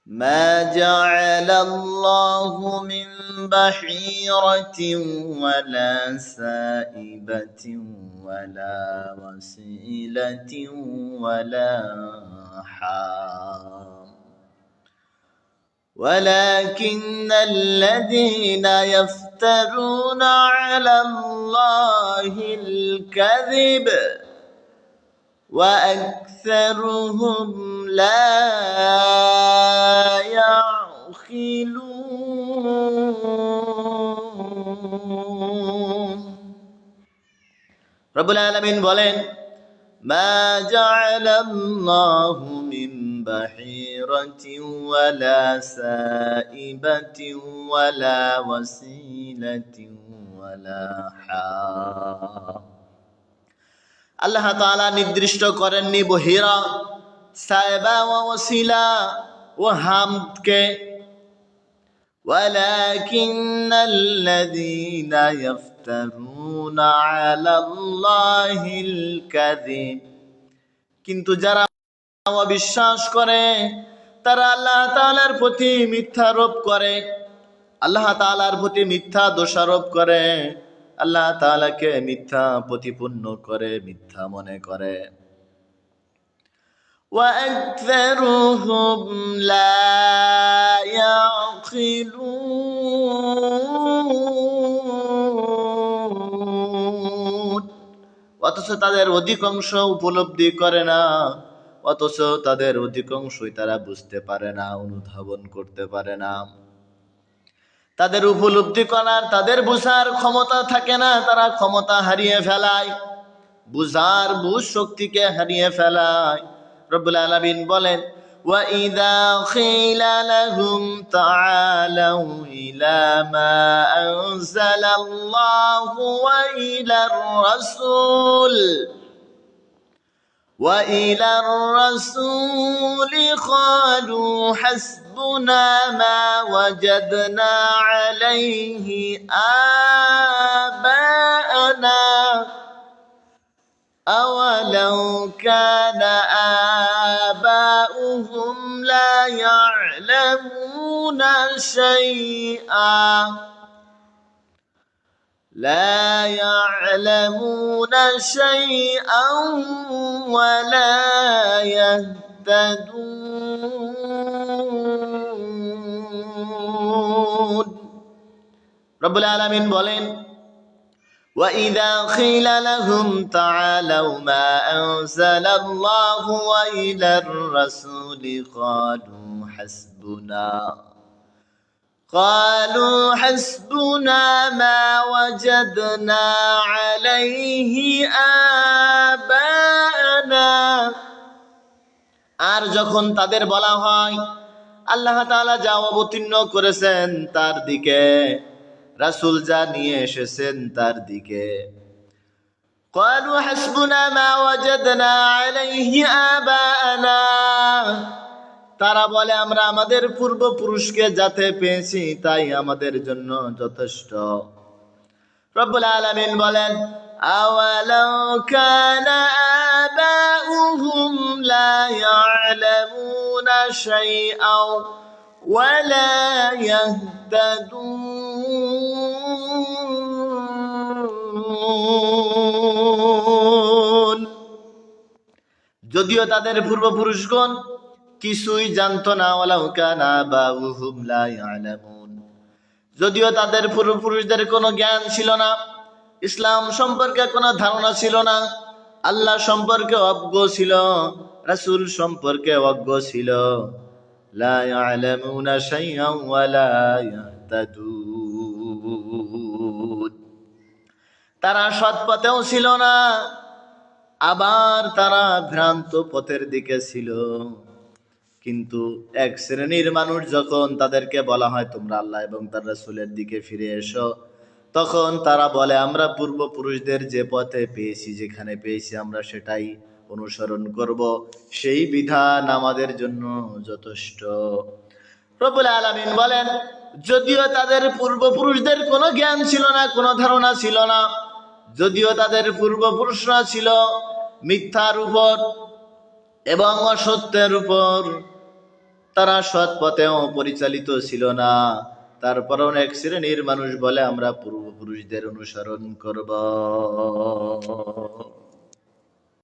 ما جعل الله من بحيرة ولا سائبة ولا وسيلة ولا حام ولكن الذين يفترون على الله الكذب وأكثرهم لا يعقلون رب العالمين বলেন ما جعل الله من بحيرة ولا سائبة ولا وسيلة ولا حام আল্লাহ তাআলা নির্দিষ্ট করেননি বহিরা, সায়বা ও ওসিলা ও হামদকে। ওয়ালাকিন্নাল্লাযীনা ইফতারুনা আলাল্লাহিল কাযিব, কিন্তু যারা অবিশ্বাস করে তারা আল্লাহ তাআলার প্রতি মিথ্যা আরোপ করে, আল্লাহ তাআলার প্রতি মিথ্যা দোষারোপ করে, আল্লাহ তাআলাকে মিথ্যা প্রতিপন্ন করে, মিথ্যা মনে করে। وَأَكْثَرُهُمْ لَا يَعْقِلُونَ, অথচ তাদের অধিকাংশ উপলব্ধি করে না, অথচ তাদের অধিকাংশই তারা বুঝতে পারে না, অনুধাবন করতে পারে না। তাদের উপলব্ধি করার, তাদের বুঝার ক্ষমতা থাকে না, তারা ক্ষমতা হারিয়ে ফেলায়, বুঝার বুঝ শক্তিকে হারিয়ে ফেলায়। রব্বুল আলামিন বলেন وَإِذَا قِيلَ لَهُمْ تَعَالَوْا إِلَى مَا أَنزَلَ اللَّهُ وَإِلَى الرَّسُولِ قَالُوا حَسْبُنَا مَا وَجَدْنَا عَلَيْهِ آبَاءَنَا أَوَلَوْ كَانَ آبَاؤُهُمْ لَا يَعْلَمُونَ شيئا ولا يهتدون رب العالمين বলেন وَإِذَا قِيلَ لَهُمْ تَعَالَوْا مَا أَنزَلَ اللَّهُ وَإِلَى الرَّسُولِ قَالُوا حَسْبُنَا مَا وَجَدْنَا عَلَيْهِ آبَاءَنَا। আর যখন তাদের বলা হয় আল্লাহ তাআলা যা অবতীর্ণ করেছেন তার দিকে, রাসূল যা নিয়ে এসেছেন তার দিকে, قالوا حسبنا ما وجدنا عليه آباءنا, তারা বলে আমরা আমাদের পূর্বপুরুষকে যাতে পেয়েছি তাই আমাদের জন্য যথেষ্ট। রব্বুল আলামিন বলেন আওয়ালাউ কানা আবাউহুম লা ইয়ালামুনা শাইআন ওয়ালা ইয়াহতাদুন, যদিও তাদের পূর্বপুরুষগণ কিছুই জানতো না, ওয়ালাউ কানা আবাউহুম লা ইয়ালামুন, যদিও তাদের পূর্বপুরুষদের কোনো জ্ঞান ছিল না, ইসলাম সম্পর্কে কোনো ধারণা ছিল না, আল্লাহ সম্পর্কে অজ্ঞ ছিল, রাসূল সম্পর্কে অজ্ঞ ছিল, লা ইয়ালামুনা শাইআন ওয়ালা ইয়াহতাদুন, তারা সৎ পথেও ছিল না, আবার তারা ভ্রান্ত পথের দিকে ছিল। কিন্তু এক শ্রেণীর মানুষ যখন তাদেরকে বলা হয় তোমরা আল্লাহ এবং তার রাসূলের দিকে ফিরে এসো, তখন তারা বলে আমরা পূর্বপুরুষদের যে পথে পেয়েছি, যেখানে পেয়েছি আমরা সেটাই অনুসরণ করব, সেই বিধান আমাদের জন্য যথেষ্ট। রব্বুল আলামিন বলেন যদিও তাদের পূর্বপুরুষদের কোনো জ্ঞান ছিল না, কোনো ধারণা ছিল না, যদিও তাদের পূর্বপুরুষরা ছিল মিথ্যার উপর এবং অসত্যের উপর, তারা সৎ পথেও পরিচালিত ছিল না, তারপরেও এক শ্রেণীর মানুষ বলে আমরা পূর্বপুরুষদের অনুসরণ করব।